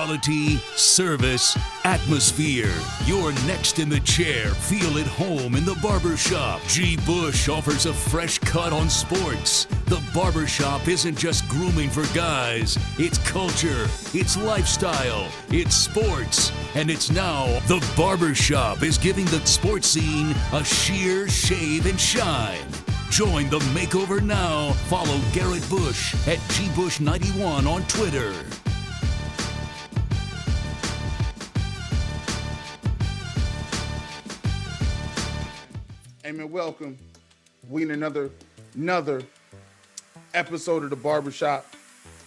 Quality, service, atmosphere. You're next in the chair. Feel at home in the Barbershop. G. Bush offers a fresh cut on sports. The Barbershop isn't just grooming for guys. It's culture, it's lifestyle, it's sports. And it's now the Barbershop is giving the sports scene a sheer shave and shine. Join the makeover now. Follow Garrett Bush at GBush91 on Twitter. Hey man, welcome. We in another episode of the Barbershop.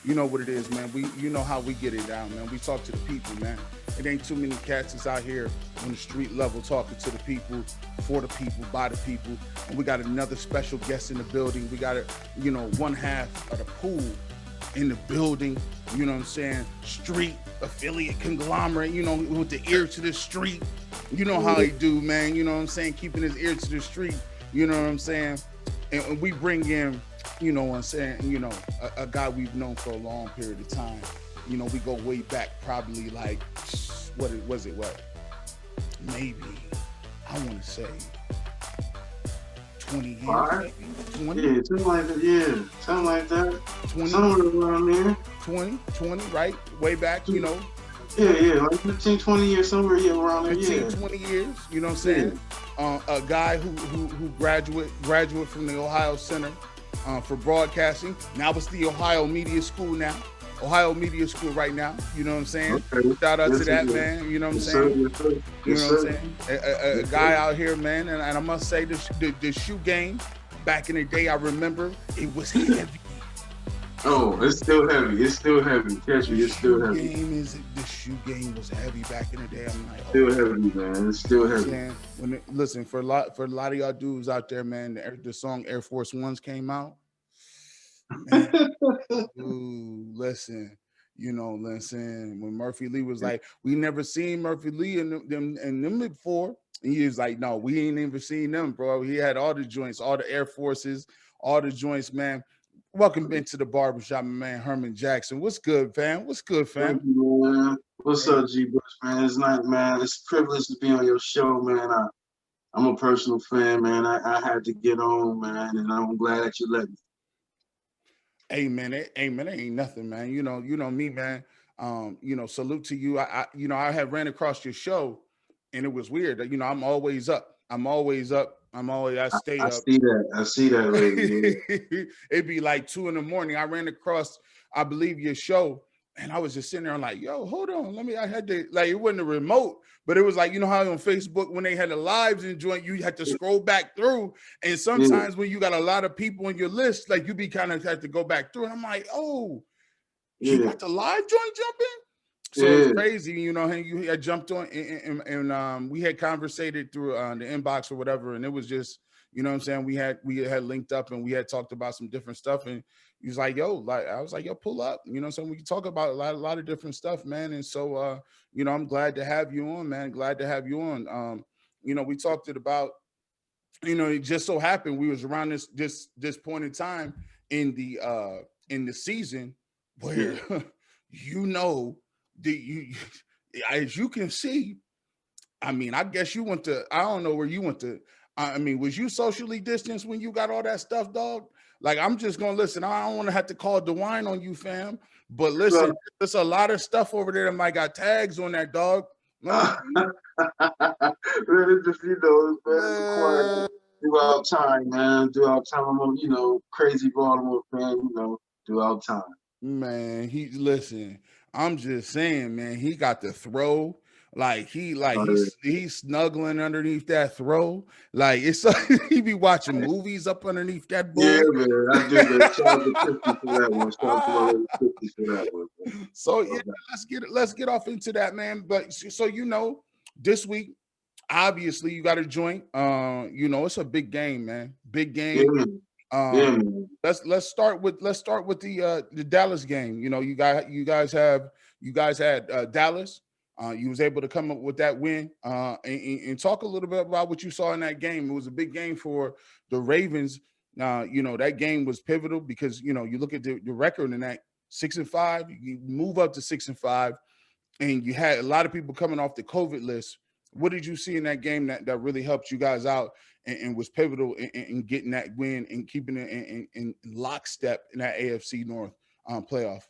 You know what it is, man. You know how we get it down, man. We talk to the people, man. It ain't too many cats that's out here on the street level talking to the people, for the people, by the people. And we got another special guest in the building. We got one half of the pool in the building. You know what I'm saying? Street affiliate conglomerate. With the ear to the street. You know how he do, man. You know what I'm saying? Keeping his ear to the street. You know what I'm saying? And we bring in, you know what I'm saying, a guy we've known for a long period of time. We go way back, probably like, what maybe, I want to say 20 years, maybe? 20? Yeah, something like that, yeah. Something like that. 20? Somewhere around there. 20, right? Way back, Yeah, like 15, 20 years, somewhere here around there, 15, 20 years, you know what I'm saying? Yeah. A guy who graduate from the Ohio Center for Broadcasting. Now it's the Ohio Media School now. Ohio Media School right now. You know what I'm saying? Okay. Shout out to that, man. You know what I'm saying? Yes, sir. You know what I'm saying? A guy out here, man. And I must say, the shoe game, back in the day, I remember, it was heavy. Oh, it's still heavy. Catch me, it's still heavy. The shoe game was heavy back in the day. I'm like, still heavy, man. It's still heavy. Listen, for a lot of y'all dudes out there, man, the song Air Force Ones came out. Man, dude, listen, when Murphy Lee was like, we never seen Murphy Lee and them before. And he was like, no, we ain't even seen them, bro. He had all the joints, all the Air Forces, all the joints, man. Welcome into the Barbershop, my man, Herman Jackson. What's good, fam? Thank you, man. What's up, G. Bush, man? It's nice, man. It's a privilege to be on your show, man. I'm a personal fan, man. I had to get on, man, and I'm glad that you let me. Hey, man, it ain't nothing, man. You know me, man. Salute to you. I had ran across your show, and it was weird. I'm always up. I stay up. I see that lady. Yeah. It'd be like 2 a.m. I ran across, I believe, your show, and I was just sitting there. I'm like, yo, hold on. I had to, like, it wasn't a remote, but it was like, how on Facebook, when they had the lives in joint, you had to scroll back through. And sometimes when you got a lot of people on your list, like, you be kind of had to go back through. And I'm like, oh, you got the live joint jumping? So it's crazy, you had jumped on and we had conversated through the inbox or whatever. And it was just, you know what I'm saying? We had linked up and we had talked about some different stuff. And he was like, yo, I was like, yo, pull up. You know what I'm saying? We can talk about a lot of different stuff, man. And so, I'm glad to have you on, man. Glad to have you on. We talked about, it just so happened we was around this point in time in the season where, as you can see, I guess you went to, I don't know where you went to. Was you socially distanced when you got all that stuff, dog? Like, I'm just going to listen. I don't want to have to call DeWine on you, fam. But listen, there's a lot of stuff over there that might got tags on that, dog. Really, just, man, throughout time, man. Throughout time, I'm crazy Baltimore fan, throughout time. Man, I'm just saying, man, he got the throw. Like he's snuggling underneath that throw. Like it's he be watching movies up underneath that bull. Yeah, man. I give a shout out for that one. Shout out to 50 for that one. So yeah, let's get off into that, man. But so this week, obviously you got a joint. It's a big game, man. Big game. Yeah. Let's start with the Dallas game. You guys had Dallas. You was able to come up with that win and talk a little bit about what you saw in that game. It was a big game for the Ravens. That game was pivotal because, you look at the record in that 6-5, you move up to 6-5. and you had a lot of people coming off the COVID list. What did you see in that game that really helped you guys out and was pivotal in getting that win and keeping it in lockstep in that AFC North playoff?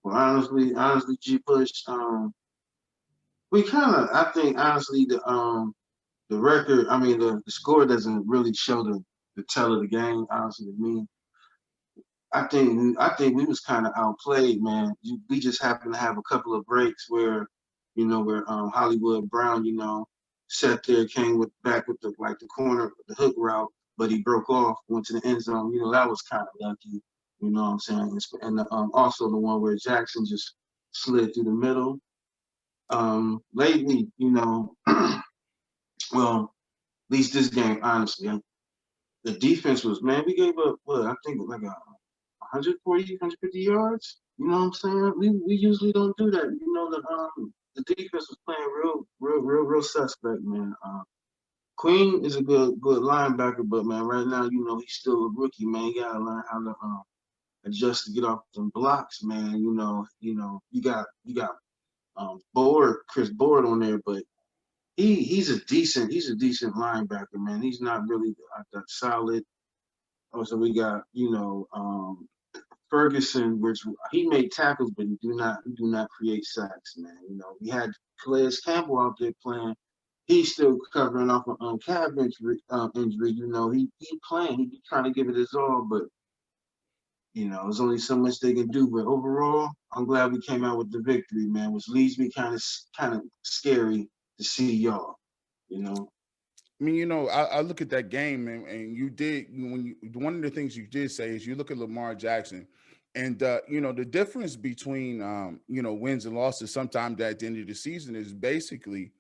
Well, honestly, G Bush, we kind of, I think, honestly, the record, I mean, the score doesn't really show the tell of the game. Honestly, to me, I think we was kind of outplayed, man. We just happened to have a couple of breaks where Hollywood Brown, sat there, came back with the corner, the hook route, but he broke off, went to the end zone. That was kind of lucky. You know what I'm saying? And also the one where Jackson just slid through the middle. Lately, well, at least this game, honestly, the defense was, man, we gave up what I think like 140, 150 yards. You know what I'm saying? We usually don't do that. The defense was playing real suspect, man. Queen is a good linebacker, but man, right now, he's still a rookie, man. He gotta learn how to adjust to get off them blocks, man. You got Chris Board on there, but he's a decent linebacker, man. He's not really that solid. Also, we got Ferguson, which he made tackles, but he do not create sacks, man. We had Calais Campbell out there playing. He's still covering off an calf injury. He playing. He trying to give it his all, but there's only so much they can do. But overall, I'm glad we came out with the victory, man. Which leaves me kind of scary to see y'all. I mean, I look at that game, and you did one of the things you did say is you look at Lamar Jackson, and the difference between wins and losses sometimes at the end of the season is basically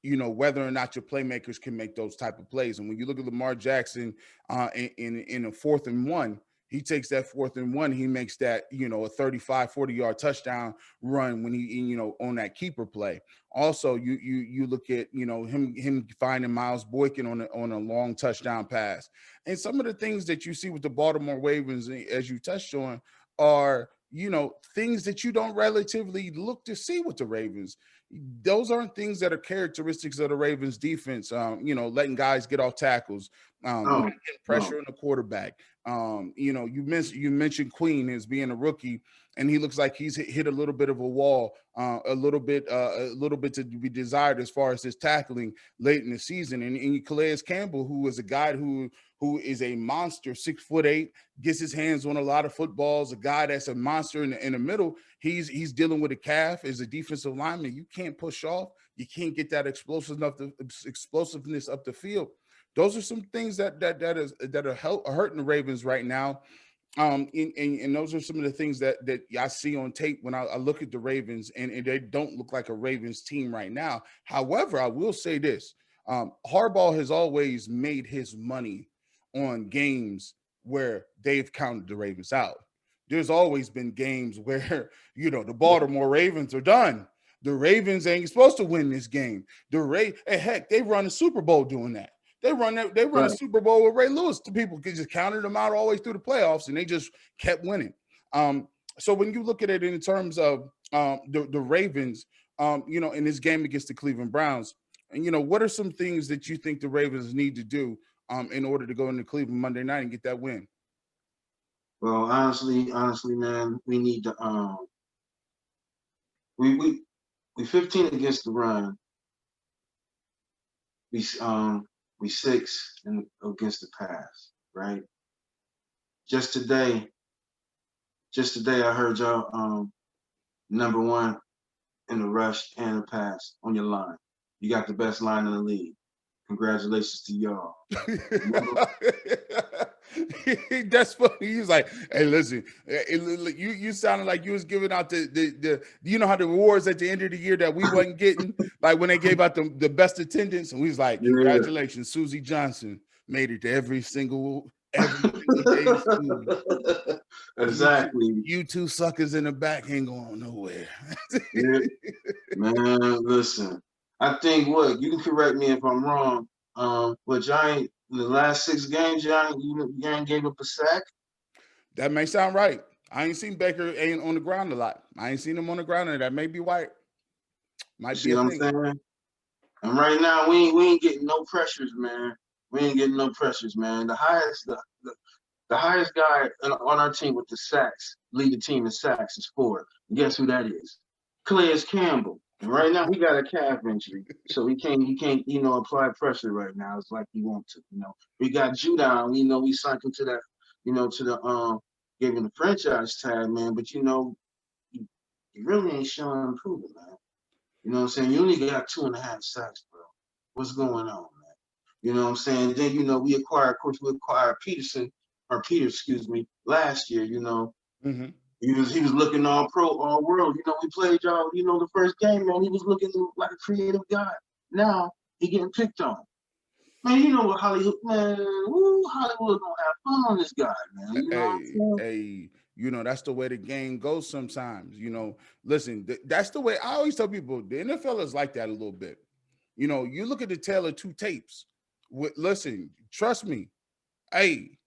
whether or not your playmakers can make those type of plays. And when you look at Lamar Jackson in a 4th and 1, he takes that 4th and 1, he makes that, a 35, 40-yard touchdown run when he, on that keeper play. Also, you look at, him finding Miles Boykin on a long touchdown pass. And some of the things that you see with the Baltimore Ravens, as you touched on, are, things that you don't relatively look to see with the Ravens. Those aren't things that are characteristics of the Ravens defense. Letting guys get off tackles, getting pressure on the quarterback. You mentioned Queen as being a rookie, and he looks like he's hit a little bit of a wall, a little bit to be desired as far as his tackling late in the season. And Calais Campbell, who is a guy who is a monster, 6'8", gets his hands on a lot of footballs, a guy that's a monster in the middle. He's dealing with a calf as a defensive lineman. You can't push off. You can't get that explosiveness up the field. Those are some things that are hurting the Ravens right now. And those are some of the things that I see on tape when I look at the Ravens, and they don't look like a Ravens team right now. However, I will say this. Harbaugh has always made his money on games where they've counted the Ravens out. There's always been games where, the Baltimore Ravens are done. The Ravens ain't supposed to win this game. Heck, they run a Super Bowl doing that. They run a Super Bowl with Ray Lewis. The people just counted them out all the way through the playoffs, and they just kept winning. So when you look at it in terms of the Ravens, in this game against the Cleveland Browns, and what are some things that you think the Ravens need to do in order to go into Cleveland Monday night and get that win? Well, honestly, man, we need to we 15 against the run. We 6 against the pass, right? Just today I heard y'all number 1 in the rush and the pass on your line. You got the best line in the league. Congratulations to y'all. That's funny. He's like, hey, listen, you sounded like you was giving out the how the awards at the end of the year that we wasn't getting, like when they gave out the best attendance, and we was like, congratulations, Susie Johnson made it to every single day of school. Exactly. You two suckers in the back ain't going nowhere. Yeah. Man, listen. I think you can correct me if I'm wrong. But y'all ain't, in the last 6 games, y'all ain't gave up a sack. That may sound right. I ain't seen Baker ain't on the ground a lot. I ain't seen him on the ground, and that may be right. You Might be see a what I'm thing. saying? And right now, we ain't getting no pressures, man. We ain't getting no pressures, man. The highest guy on our team with the sacks, lead the team in sacks, is Ford. And guess who that is? Calais Campbell. And right now he got a calf injury, so he can't apply pressure right now. It's like he wants to. We got Judon. We signed him to that, to the gave him the franchise tag, man. But he really ain't showing improvement, man. You know what I'm saying? You only got 2.5 sacks, bro. What's going on, man? You know what I'm saying? Then, we acquired Peter, excuse me, last year, Mm-hmm. He was looking all pro, all world. We played y'all, the first game, man. He was looking like a creative guy. Now he getting picked on. Man, you know what Hollywood, man, Hollywood gonna have fun on this guy, man. You know what I'm saying? Hey, that's the way the game goes sometimes. Listen, that's the way I always tell people the NFL is like that a little bit. You look at the tale of two tapes. Listen, trust me. Hey,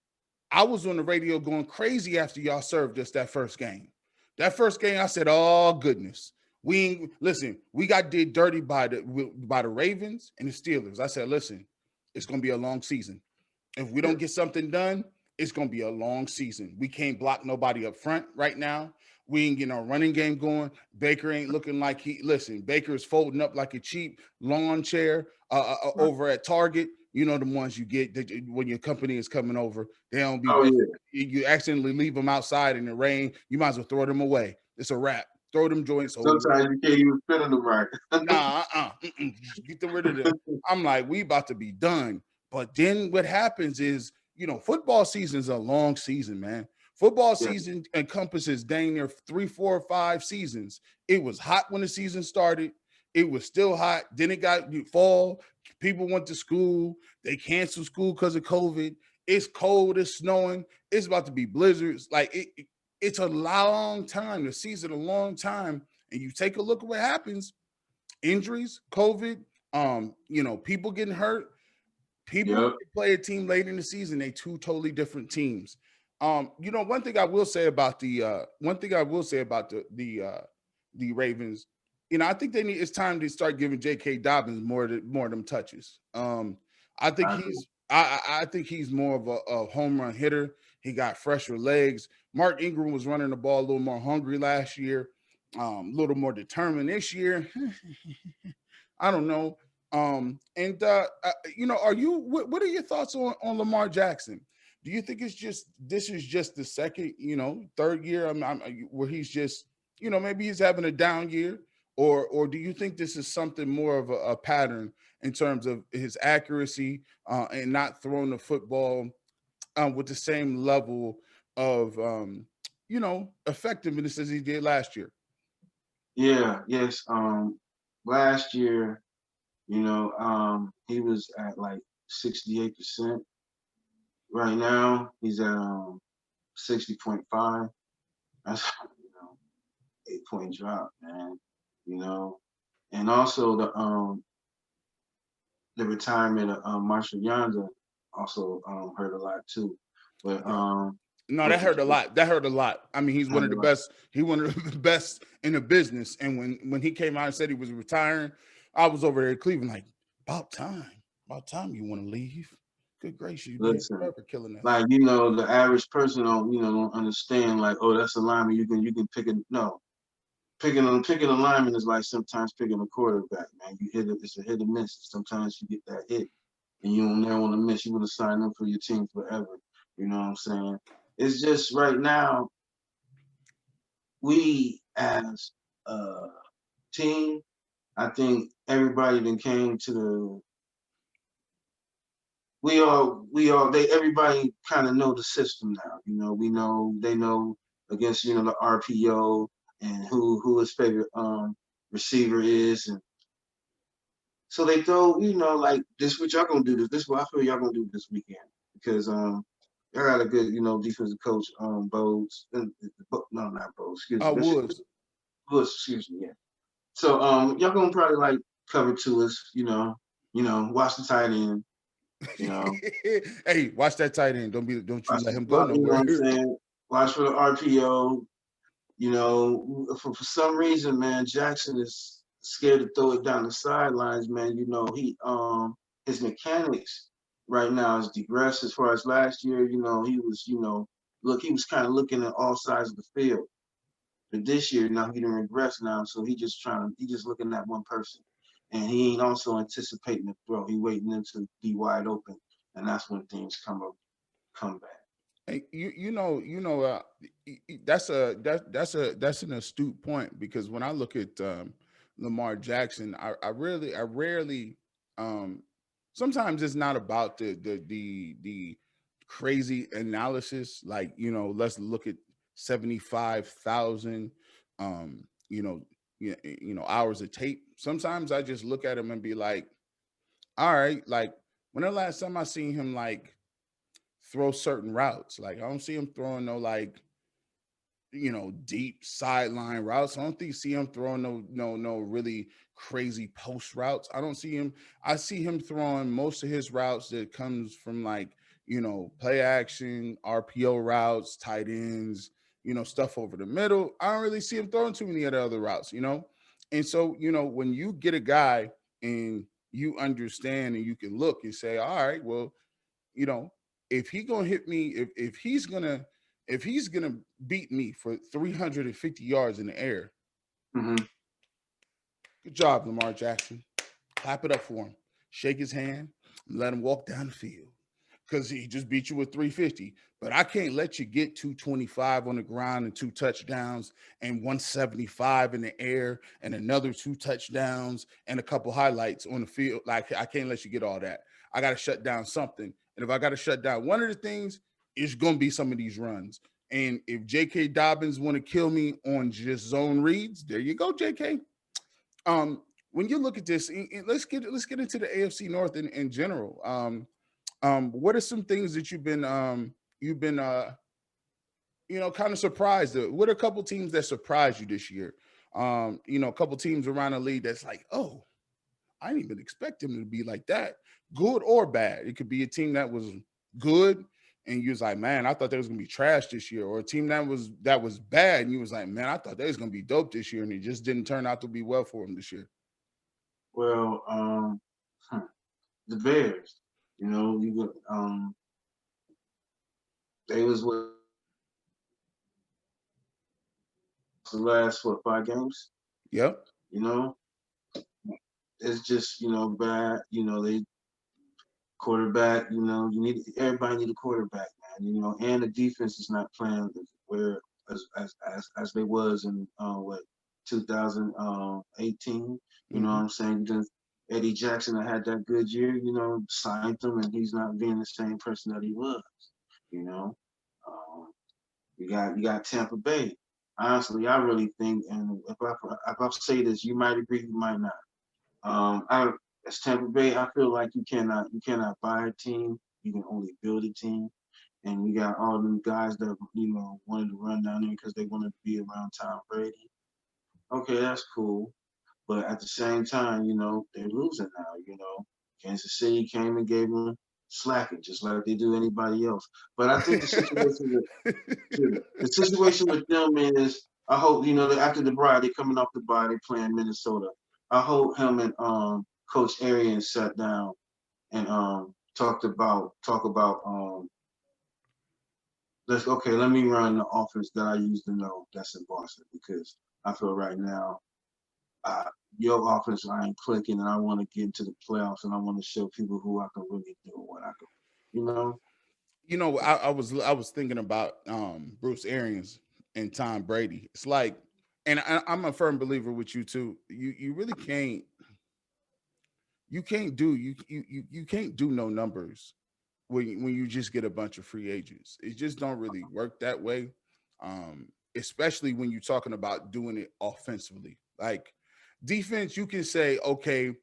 I was on the radio going crazy after y'all served us that first game. That first game, I said, "Oh goodness, we got did dirty by the Ravens and the Steelers." I said, "Listen, it's gonna be a long season. If we don't get something done, it's gonna be a long season. We can't block nobody up front right now. We ain't getting our running game going. Baker ain't looking like Baker is folding up like a cheap lawn chair over at Target. The ones you get when your company is coming over. They don't be. Oh yeah. You accidentally leave them outside in the rain. You might as well throw them away. It's a wrap. Throw them joints over. Sometimes you can't even fit in the right. Nah, get them rid of them. I'm like, we about to be done. But then what happens is, football season is a long season, man. Football season encompasses dang near 3, 4, 5 seasons. It was hot when the season started. It was still hot. Then it got fall. People went to school. They canceled school because of COVID. It's cold. It's snowing. It's about to be blizzards. Like it's a long time. The season a long time. And you take a look at what happens. Injuries, COVID, people getting hurt. People play a team late in the season. They two totally different teams. One thing I will say about the Ravens, I think it's time to start giving J.K. Dobbins more of them touches. I think he's more of a home run hitter. He got fresher legs. Mark Ingram was running the ball a little more hungry last year, a little more determined this year. I don't know. What are your thoughts on Lamar Jackson? Do you think this is just the second, third year where he's just, maybe he's having a down year, or do you think this is something more of a pattern in terms of his accuracy and not throwing the football with the same level of, effectiveness as he did last year? Yeah, yes. Last year, he was at like 68%. Right now, he's at 60.5. That's 8-point drop, man. And also the retirement of Marshall Yanda also hurt a lot too. But no, that hurt a lot. That hurt a lot. I mean, he's one of the best. He one of the best in the business. And when he came out and said he was retiring, I was over there in Cleveland like, about time you want to leave. Good gracious, you've been forever killing that. Like, the average person don't understand, like, oh, that's a lineman. You can pick it. No. Picking a lineman is like sometimes picking a quarterback, man. You hit it, it's a hit or miss. Sometimes you get that hit and you don't never want to miss. You want to sign up for your team forever. You know what I'm saying? It's just right now, we as a team, I think everybody that came to the everybody kind of know the system now. They know against the RPO and who his favorite receiver is, and so they throw like this. What y'all gonna do? This is what I feel y'all gonna do this weekend, because y'all got a good defensive coach, Bowes. No, not Bowes. Excuse me. Woods. Excuse me. Yeah. So y'all gonna probably like cover to us. Watch the tight end. Hey, watch that tight end. Don't you let him go nowhere. You know what I'm saying? Watch for the RPO. For some reason, man, Jackson is scared to throw it down the sidelines, man. His mechanics right now is digressed as far as last year. He was, he was kind of looking at all sides of the field. But this year, now he didn't regress now, so he just looking at one person, and he ain't also anticipating the throw. He waiting them to be wide open, and that's when things come back. And that's an astute point, because when I look at Lamar Jackson, I rarely sometimes it's not about the crazy analysis, like, let's look at 75,000 hours of tape. Sometimes I just look at him and be like, all right, like, when the last time I seen him like throw certain routes? Like, I don't see him throwing no, like, deep sideline routes. I don't see him throwing no really crazy post routes. I don't see him. I see him throwing most of his routes that comes from, like, play action, RPO routes, tight ends, stuff over the middle. I don't really see him throwing too many of the other routes, And so, when you get a guy and you understand and you can look and say, all right, well, if he gonna hit me, if he's gonna beat me for 350 yards in the air, Mm-hmm. good job, Lamar Jackson. Clap it up for him. Shake his hand and let him walk down the field, because he just beat you with 350. But I can't let you get 225 on the ground and 2 touchdowns and 175 in the air and another 2 touchdowns and a couple highlights on the field. Like, I can't let you get all that. I got to shut down something. And if I got to shut down one of the things, it's going to be some of these runs. And if J.K. Dobbins want to kill me on just zone reads, there you go, J.K. When you look at this, let's get into the AFC North in general. What are some things that you've been kind of surprised at? What are a couple teams that surprised you this year? A couple teams around the league that's like, oh, I didn't even expect them to be like that, good or bad. It could be a team that was good and you was like, man, I thought they was gonna be trash this year, or a team that was bad and you was like, man, I thought they was gonna be dope this year, and it just didn't turn out to be well for them this year. Well, the Bears, they was what, the last 5 games. Yep. It's just bad. They quarterback. Everybody need a quarterback, man. And the defense is not playing where as they was in 2018. You know what I'm saying? Eddie Jackson had that good year. Signed him, and he's not being the same person that he was. You got Tampa Bay. Honestly, I really think, and if I say this, you might agree, you might not. As Tampa Bay, I feel like you cannot buy a team. You can only build a team. And you got all them guys that wanted to run down there because they wanted to be around Tom Brady. Okay, that's cool. But at the same time, they're losing now. Kansas City came and gave them slacking, just like they do anybody else. But I think the situation with them is, I hope, that after the bye, they're coming off the bye, they're playing Minnesota. I hope him and Coach Arians sat down and talk about let me run the offense that I used to know that's in Boston, because I feel right now your offense I ain't clicking, and I want to get into the playoffs, and I want to show people who I can really do and what I can. I was thinking about Bruce Arians and Tom Brady. It's like, and I'm a firm believer with you too. You really can't. You can't do no numbers when you just get a bunch of free agents. It just don't really work that way. Especially when you're talking about doing it offensively. Like defense, you can say, okay,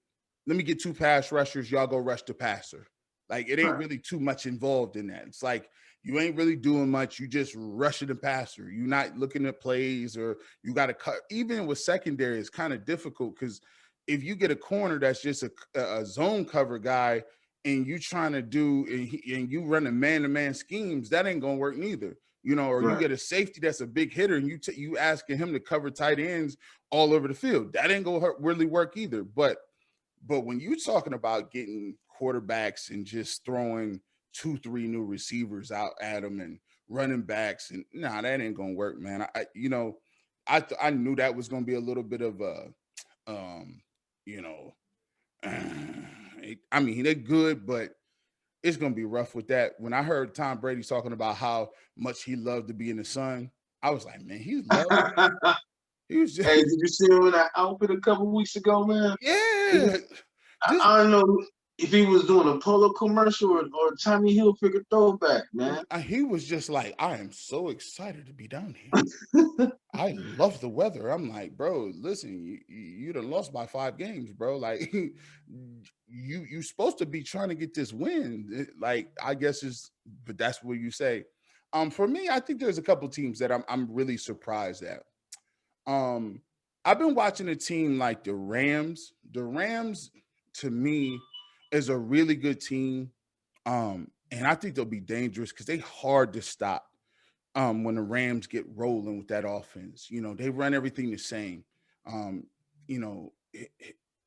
let me get 2 pass rushers. Y'all go rush the passer. Like, it ain't really too much involved in that. It's like you ain't really doing much. You just rushing the passer. You're not looking at plays, or you got to cut. Even with secondary, it's kind of difficult, because if you get a corner that's just a zone cover guy, and you trying to do and you run a man-to-man schemes, that ain't gonna work neither. or you Right. get a safety that's a big hitter, and you asking him to cover tight ends all over the field. That ain't gonna really work either. But when you're talking about getting quarterbacks and just throwing 2, 3 new receivers out at them and running backs, and that ain't gonna work, man. I knew that was gonna be a little bit of a, um, you know, I mean, they're good, but it's gonna be rough with that. When I heard Tom Brady talking about how much he loved to be in the sun, I was like, man, he loved. He was just, Hey, did you see him in that outfit a couple weeks ago, man? yeah. This I don't know if he was doing a Polo commercial or Tommy Hilfiger throwback, man. he was just like, I am so excited to be down here. I love the weather. I'm like, bro, listen, you done lost by 5 games, bro. Like, you supposed to be trying to get this win. Like, I guess but that's what you say. For me, I think there's a couple teams that I'm really surprised at. I've been watching a team like the Rams. The Rams, to me, is a really good team. And I think they'll be dangerous because they hard to stop. When the Rams get rolling with that offense, they run everything the same. Um, you know,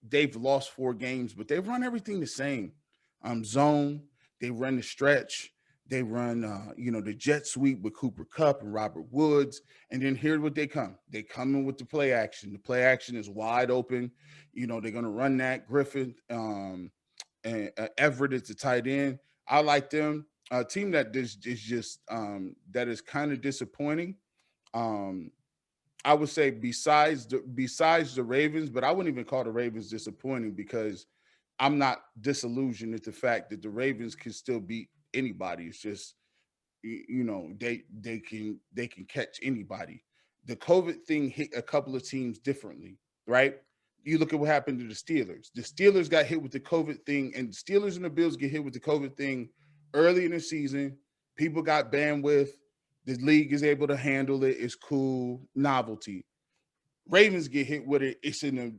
they've lost 4 games, but they run everything the same. Zone, they run the stretch, they run, the jet sweep with Cooper Kupp and Robert Woods, and then here's what they come. They come in with the play action. The play action is wide open. They're gonna run that. Griffin, and Everett is the tight end. I like them. A team that is just that is kind of disappointing. Um, I would say besides the Ravens, but I wouldn't even call the Ravens disappointing because I'm not disillusioned at the fact that the Ravens can still beat anybody. It's just they can catch anybody. The COVID thing hit a couple of teams differently, right? You look at what happened to the Steelers. The Steelers got hit with the COVID thing, and the Steelers and the Bills get hit with the COVID thing early in the season. People got bandwidth. The league is able to handle it. It's cool, novelty. Ravens get hit with it. It's in the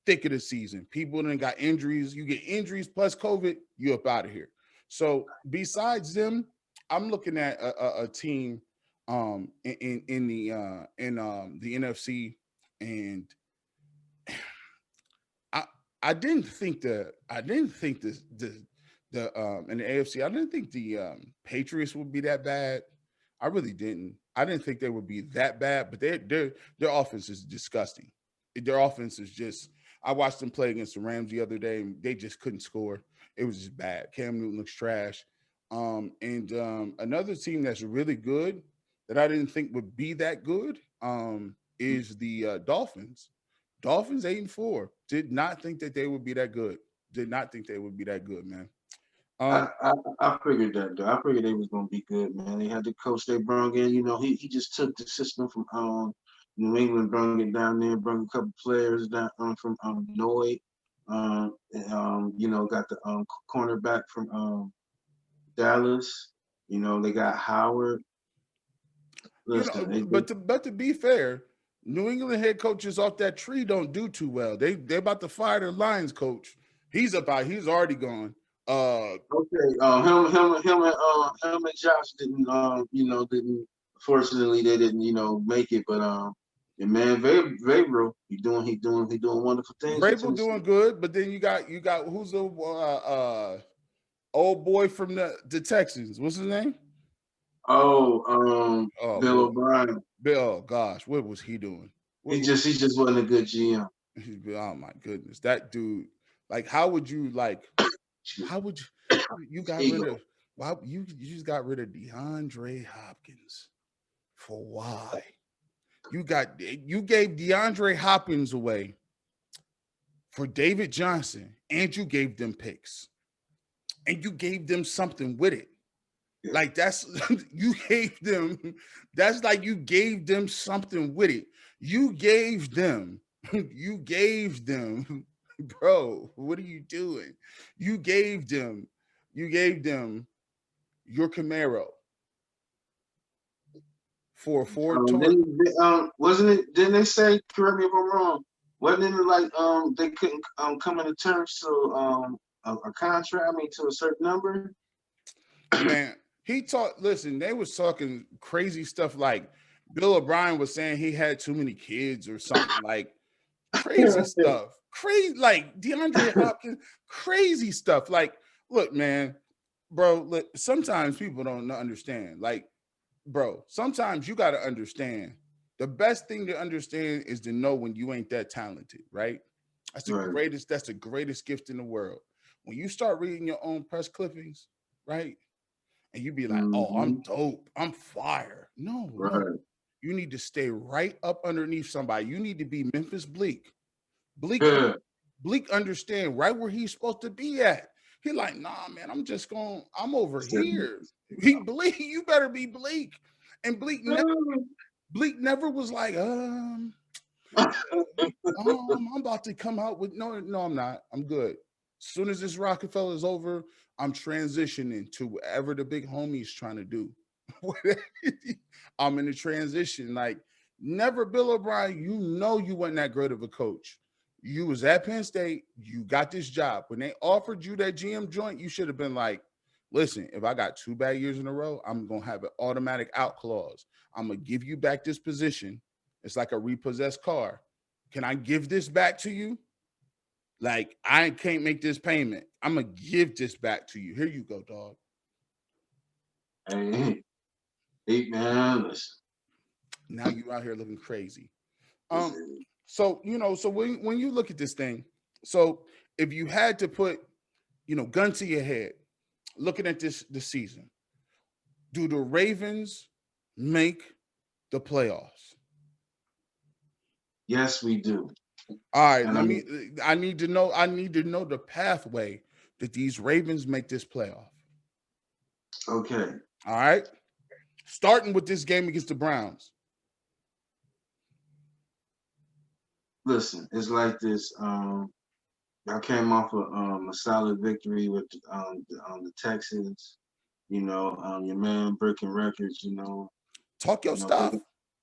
thick of the season. People then got injuries. You get injuries plus COVID, you up out of here. So besides them, I'm looking at a team in the NFC, and I didn't think the in the AFC, I didn't think the Patriots would be that bad. I really didn't. I didn't think they would be that bad, but their offense is disgusting. Their offense is just. I watched them play against the Rams the other day, and they just couldn't score. It was just bad. Cam Newton looks trash. And another team that's really good that I didn't think would be that good is the Dolphins. Dolphins 8-4. Did not think that they would be that good. Did not think they would be that good, man. I figured that though. I figured they was gonna be good, man. They had the coach they brought in. He just took the system from New England, brought it down there, brought a couple players down from Noy. Got the cornerback from Dallas. They got Howard. Listen, but to be fair, New England head coaches off that tree don't do too well. They about to fire their Lions coach. He's about. He's already gone. Okay. Herman Jackson didn't. Fortunately, they didn't, make it. But your man Vrabel, he doing wonderful things. Vrabel doing good, but then you got who's the old boy from the Texans? What's his name? Bill O'Brien. Bill, gosh, what was he doing? He just wasn't a good GM. Oh my goodness, that dude! Like, how would you you got rid of? Why you just got rid of DeAndre Hopkins? For why? You gave DeAndre Hopkins away for David Johnson, and you gave them picks, and you gave them something with it. Like that's you gave them. That's like you gave them something with it. You gave them, bro. What are you doing? You gave them your Camaro for a Ford Taurus. Wasn't it? Didn't they say? Correct me if I'm wrong. Wasn't it like they couldn't come into terms to a contract? I mean, to a certain number. Man, Listen, they was talking crazy stuff like Bill O'Brien was saying he had too many kids or something like crazy stuff. Crazy, like DeAndre Hopkins, crazy stuff. Like, look, man, bro, look, sometimes people don't understand. Like, bro, sometimes you got to understand. The best thing to understand is to know when you ain't that talented, right? Right. That's the greatest gift in the world. When you start reading your own press clippings, right? And you be like, oh, I'm Mm-hmm. dope. I'm fire. No, no. Right. You need to stay right up underneath somebody. You need to be Memphis Bleak. Bleak, Yeah. Bleak understand right where he's supposed to be at. He like, nah, man, I'm over here. He Bleak, you better be Bleak. And Bleak never was like, I'm about to come out with no, I'm not. I'm good. As soon as this Rockefeller is over, I'm transitioning to whatever the big homie's trying to do. I'm in a transition. Like, never Bill O'Brien, you know you wasn't that great of a coach. You was at Penn State, you got this job. When they offered you that GM joint, you should have been like, listen, if I got 2 bad years in a row, I'm gonna have an automatic out clause. I'm gonna give you back this position. It's like a repossessed car. Can I give this back to you? Like, I can't make this payment. I'm gonna give this back to you. Here you go, dog. Hey, man, listen. Now you out here looking crazy. Um, Listen. so so when you look at this thing, so if you had to put, gun to your head, looking at this season, do the Ravens make the playoffs? Yes, we do. All right, And I need to know the pathway that these Ravens make this playoff. okay. All right. Starting with this game against the Browns. Listen, it's like this. I came off a solid victory with the Texans. Your man breaking records. Talk your stuff.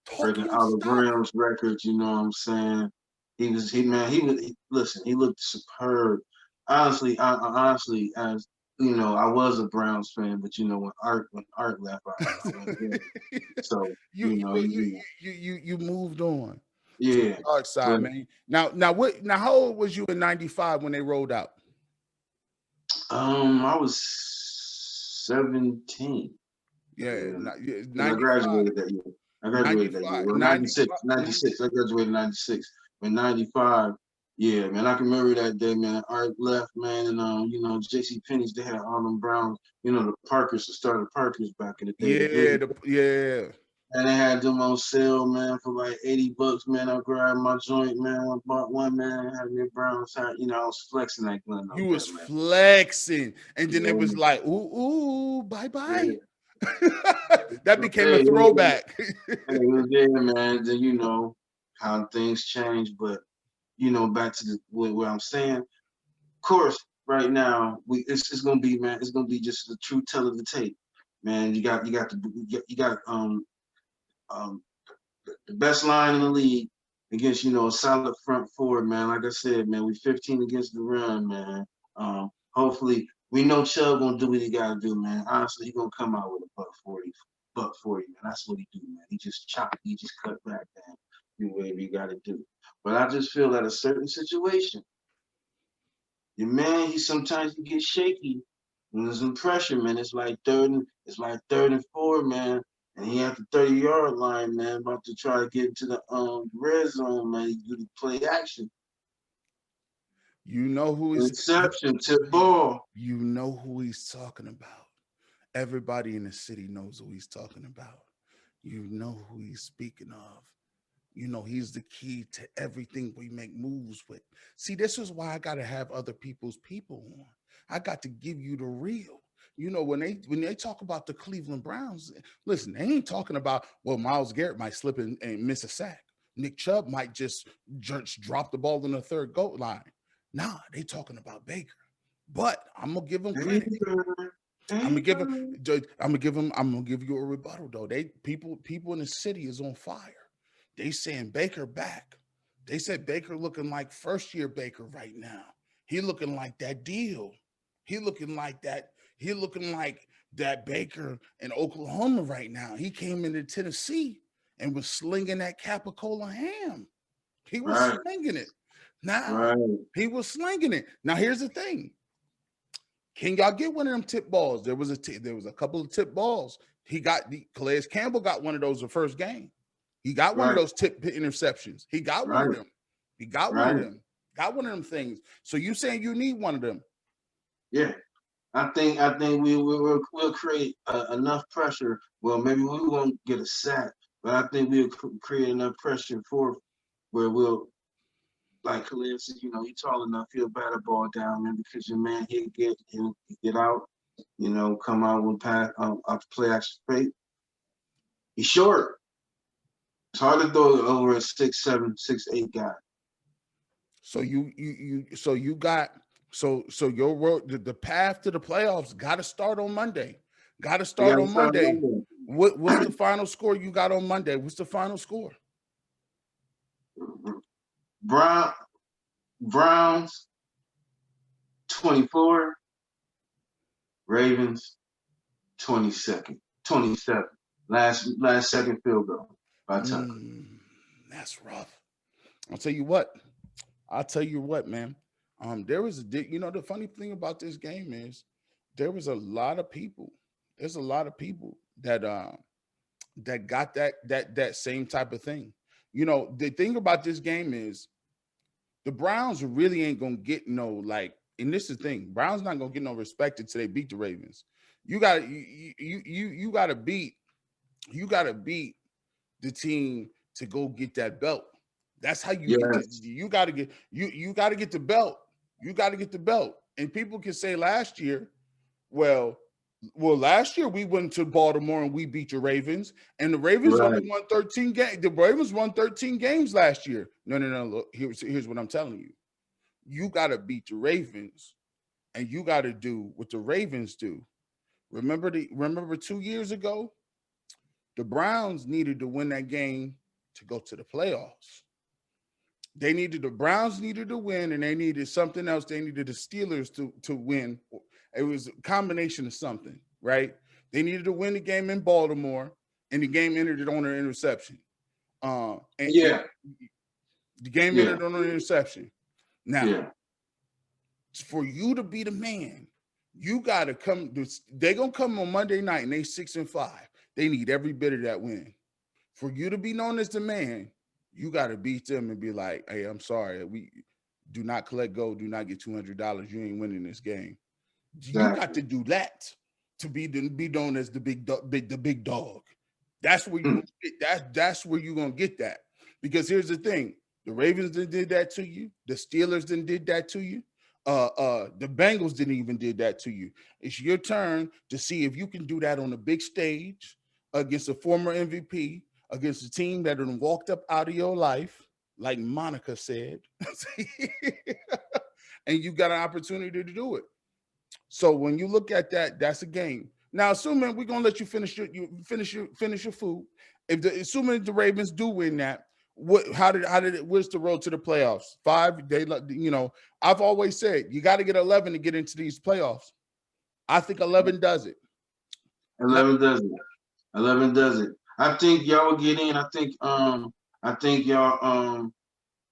Talk Breaking your out of stuff. Rams records. You know what I'm saying? Listen. He looked superb. Honestly, I honestly, as I was a Browns fan, but when Art left, I went there. So you you moved on to the yeah. dark side, But man. Now how old was you in 95 when they rolled out? I was 17. Yeah, Yeah. Because I 95, graduated that year. I graduated that year. 95, Well, 96, 95, 96. I graduated 96. But 95, yeah, man, I can remember that day, man. Art left, man, and JC Penney's, they had all them Browns, the Parkers, the starter Parkers back in the day, the yeah, big, yeah. and they had them on sale, man, for like $80, man. I grabbed my joint, man. I bought one, man. Had me a Browns hat. I was flexing that gun You up was there, man. flexing, and then it was Yeah, like, ooh, bye bye. yeah. That became a Hey, throwback. it was there, man. Then how things change, but back to where I'm saying. Of course, right now it's gonna be, man. It's gonna be just the true tell of the tape, man. You got the best line in the league against a solid front four, man. Like I said, man, we 15 against the run, man. Hopefully, we know Chubb gonna do what he gotta do, man. Honestly, he gonna come out with a buck 40, man. That's what he do, man. He just chop, he just cut back, man. Do whatever you gotta do. But I just feel that a certain situation, your man, he gets shaky when there's some pressure, man. It's like third and 4, man. And he at the 30-yard line, man, about to try to get into the red zone, man. He do the play action. You know who is Interception, tip ball. you know who he's talking about. Everybody in the city knows who he's talking about. You know who he's speaking of. He's the key to everything we make moves with. See, this is why I got to have other people's people on. I got to give you the real. When they talk about the Cleveland Browns, listen, they ain't talking about, well, Myles Garrett might slip and miss a sack. Nick Chubb might just drop the ball in the third goal line. Nah, they talking about Baker. But I'm gonna give him credit. I'm gonna give him. I'm gonna give you a rebuttal though. People in the city is on fire. They saying Baker back. They said Baker looking like first year Baker right now. He looking like that deal. He looking like that. He looking like that Baker in Oklahoma right now. He came into Tennessee and was slinging that capicola ham. He was slinging it. Now he was slinging it. Now here's the thing. Can y'all get one of them tip balls? There was a couple of tip balls. Calais Campbell got one of those the first game. He got one of those tip interceptions. He got one of them. He got one of them. Got one of them things. So you saying you need one of them? Yeah. I think we'll create enough pressure. Well, maybe we won't get a sack, but I think we'll create enough pressure for where we'll, like Khalil said, you know, he's tall enough, he'll bat a ball down, man, because your man he'll get out, you know, come out with pass off play action fake. He's short. It's hard to throw over a 6'7", 6'8" guy. So your road, the path to the playoffs got to start on Monday. Got to start on Monday. What's the final score you got on Monday? What's the final score? Browns 24, Ravens 27. Last second field goal by Tucker. That's rough. I'll tell you what, man. There was the funny thing about this game is there was a lot of people. There's a lot of people that got that same type of thing. You know, the thing about this game is the Browns really ain't gonna get no, like, and this is the thing, Browns not gonna get no respect until they beat the Ravens. You gotta beat the team to go get that belt. That's how you gotta get the belt. You got to get the belt. And people can say last year, well, last year we went to Baltimore and we beat the Ravens, and the Ravens only won 13 games. The Ravens won 13 games last year. No. Look, here's what I'm telling you. You got to beat the Ravens, and you got to do what the Ravens do. Remember 2 years ago, the Browns needed to win that game to go to the playoffs. The Browns needed to win, and they needed something else. They needed the Steelers to win. It was a combination of something, right? They needed to win the game in Baltimore, and the game ended on an interception. The game ended on an interception. Now, for you to be the man, you got to come. They're going to come on Monday night, and they 6-5. They need every bit of that win. For you to be known as the man, you got to beat them and be like, hey, I'm sorry. We do not collect gold. Do not get $200. You ain't winning this game. Exactly. You got to do that to be known as the big dog. That's where you that's where you're going to get that. Because here's the thing. The Ravens did that to you. The Steelers did that to you. The Bengals didn't even did that to you. It's your turn to see if you can do that on a big stage against a former MVP, against a team that had walked up out of your life, like Monica said, and you got an opportunity to do it. So when you look at that, that's a game. Now, assuming we're gonna let you finish your food, assuming the Ravens do win that, what's the road to the playoffs? 5? I've always said you got to get 11 to get into these playoffs. I think 11 does it. 11 does it. I think y'all will get in. I think y'all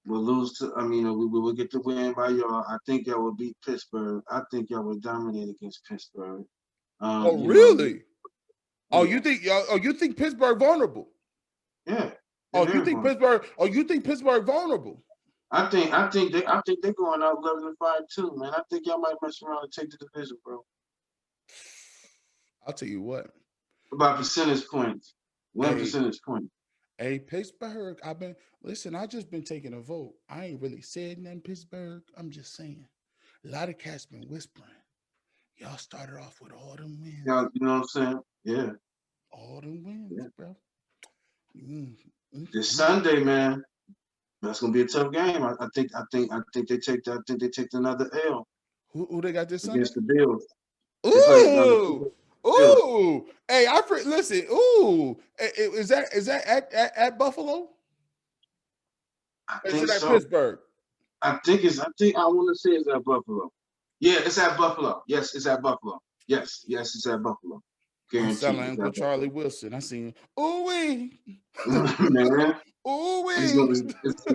will lose to. I mean, we will get the win by y'all. I think y'all will beat Pittsburgh. I think y'all will dominate against Pittsburgh. Really? You think Pittsburgh vulnerable? Yeah. You think Pittsburgh vulnerable? I think they're going out 11-5 too, man. I think y'all might mess around and take the division, bro. I'll tell you what. About percentage points. 1 percentage point. Hey, Pittsburgh, I just been taking a vote. I ain't really said nothing, Pittsburgh. I'm just saying. A lot of cats been whispering. Y'all started off with all them wins. Y'all, you know what I'm saying? Yeah. All them wins, bro. This Sunday, man. That's gonna be a tough game. I think they take that. I think they take another L. Who they got this Sunday? Against the Bills. Ooh! Hey, listen. Ooh! Is that at Buffalo? I think is it so. At Pittsburgh? I want to say it's at Buffalo. Yeah, it's at Buffalo. Yes, it's at Buffalo. Yes, it's at Buffalo. I'm selling Guaranteed. Uncle Charlie Wilson. I seen, ooh wee, Man, ooh it's wee. gonna,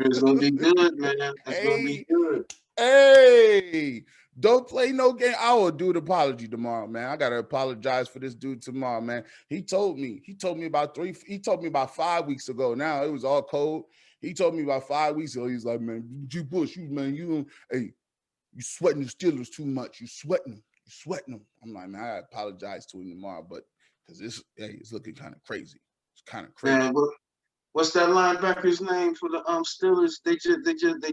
it's gonna be good, man. It's gonna be Hey, good. hey, don't play no game. I will do the apology tomorrow, man. I gotta apologize for this dude tomorrow, man. He told me he told me about 5 weeks ago. Now it was all cold. He told me about 5 weeks ago. He's like, man, G Bush, hey, you sweating the Steelers too much. You sweating them. I'm like, man, I apologize to him tomorrow, but because it's looking kind of crazy. It's kind of crazy. Man, what's that linebacker's name for the Steelers? They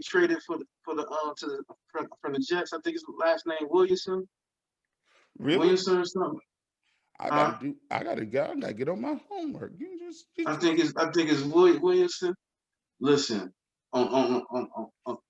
traded for from the Jets. I think his last name Williamson. Really? Williamson or something. I gotta get on my homework. I think it's Williamson. Listen,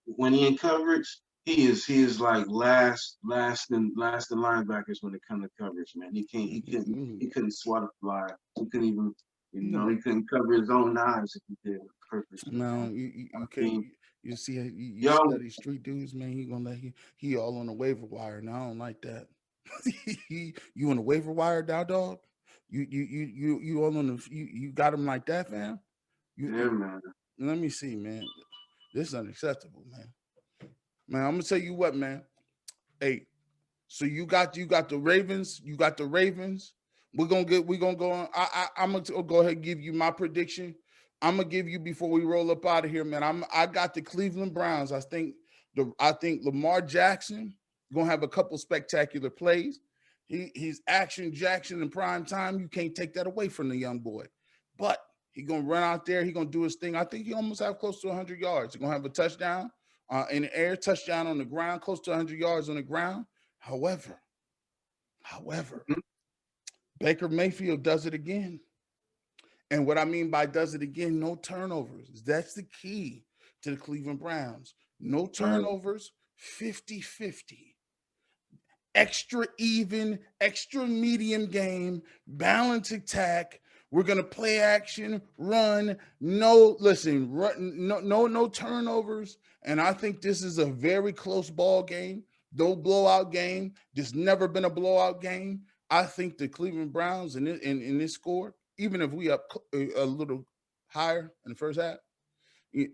when he in coverage, he is like last in linebackers when it comes to coverage, man. He couldn't swat a fly. He couldn't even he couldn't cover his own eyes if he did it perfectly. No, Man. you I mean, can't. You see, you yo, study street dudes, man. He gonna let he all on the waiver wire. And I don't like that. You on the waiver wire now, dog? You all on the you got him like that, fam? yeah, man. Let me see, man. This is unacceptable, man. Man, I'm gonna tell you what, man. Hey, so you got the Ravens. You got the Ravens. We're gonna go on. I'm gonna go ahead and give you my prediction. I'm gonna give you before we roll up out of here, man. I got the Cleveland Browns. I think Lamar Jackson gonna have a couple spectacular plays. He's action Jackson in prime time. You can't take that away from the young boy. But he's gonna run out there. He's gonna do his thing. I think he almost have close to 100 yards. He's gonna have a touchdown in the air, touchdown on the ground, close to 100 yards on the ground. However, Baker Mayfield does it again. And what I mean by does it again, no turnovers. That's the key to the Cleveland Browns. No turnovers, 50-50. Extra even, extra medium game, balance attack. We're gonna play action, run. No, listen, run, no turnovers. And I think this is a very close ball game. No blowout game. There's never been a blowout game. I think the Cleveland Browns in this score, even if we up a little higher in the first half,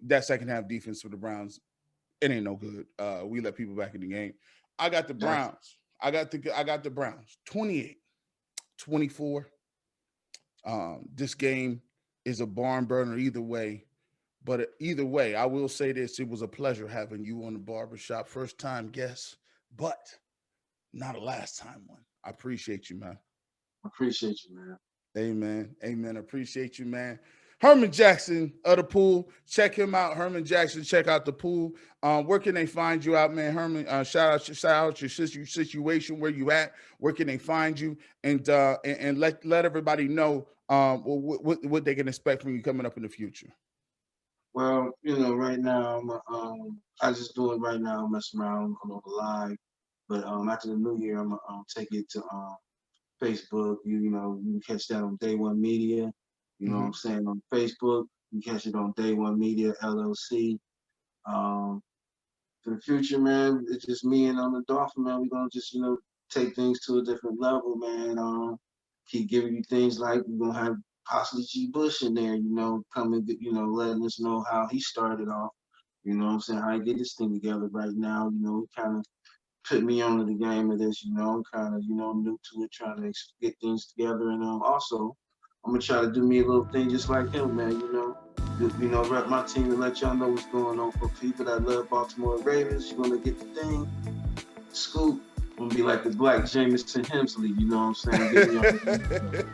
that second half defense for the Browns, it ain't no good. We let people back in the game. I got the Browns. I got the Browns 28-24. This game is a barn burner either way. But either way, I will say this. It was a pleasure having you on the Barbershop. First time guest, but not a last time one. I appreciate you, man. Appreciate you, man. Amen. Amen. Appreciate you, man. Herman Jackson of the Pool. Check him out. Herman Jackson. Check out the Pool. Where can they find you out, man? Herman, shout out your situation, where you at. Where can they find you? And let everybody know what they can expect from you coming up in the future. Well, right now I just do it right now, messing around on the live. But after the new year, I'm gonna take it to Facebook. You can catch that on Day One Media. You know what I'm saying, on Facebook. You can catch it on Day One Media LLC. For the future, man, it's just me and the Dolphin, man. We're gonna just take things to a different level, man. Keep giving you things like we're gonna have possibly G Bush in there, coming, letting us know how he started off. You know what I'm saying? How he get this thing together right now. Kind of put me onto the game of this. I'm kind of new to it, trying to get things together, and also I'm gonna try to do me a little thing just like him, man. Rep my team and let y'all know what's going on. For people that love Baltimore Ravens, you're gonna get the thing. Scoop. I'm gonna be like the black Jameson Hensley, you know what I'm saying?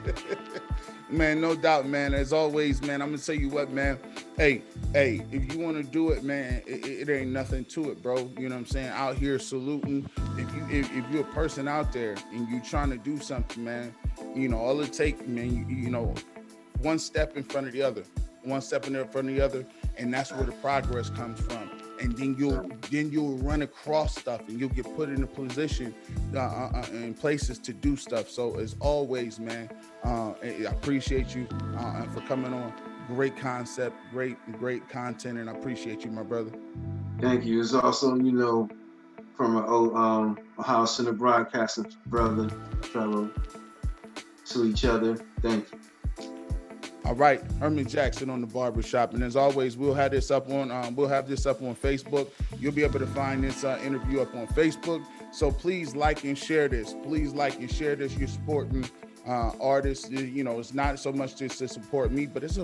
Man, no doubt, man. As always, man, I'm gonna tell you what, man. Hey, if you want to do it, man, it ain't nothing to it, bro. You know what I'm saying? Out here saluting. If you're a person out there and you trying to do something, man, all it takes, man, one step in front of the other, and that's where the progress comes from. And then you'll run across stuff, and you'll get put in a position in places to do stuff. So as always, man, I appreciate you for coming on. Great concept, great content, and I appreciate you, my brother. Thank you. It's also, from an Ohio Center broadcasting brother, fellow. to each other. Thank you. All right, Herman Jackson on the Barbershop, and as always, we'll have this up on Facebook. You'll be able to find this interview up on Facebook. So please like and share this. Please like and share this. You're supporting artists. You know, it's not so much just to support me, but it's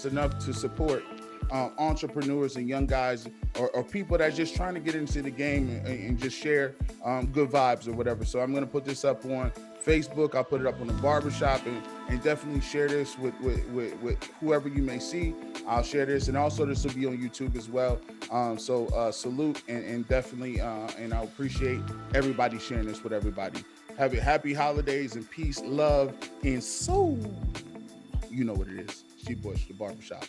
enough to support entrepreneurs and young guys or people that's just trying to get into the game and just share good vibes or whatever. So I'm going to put this up on Facebook. I'll put it up on the Barbershop and definitely share this with whoever you may see. I'll share this, and also this will be on YouTube as well. So salute and definitely and I appreciate everybody sharing this with everybody. Have a happy holidays and peace, love, and soul. You know what it is. G Bush, the Barbershop.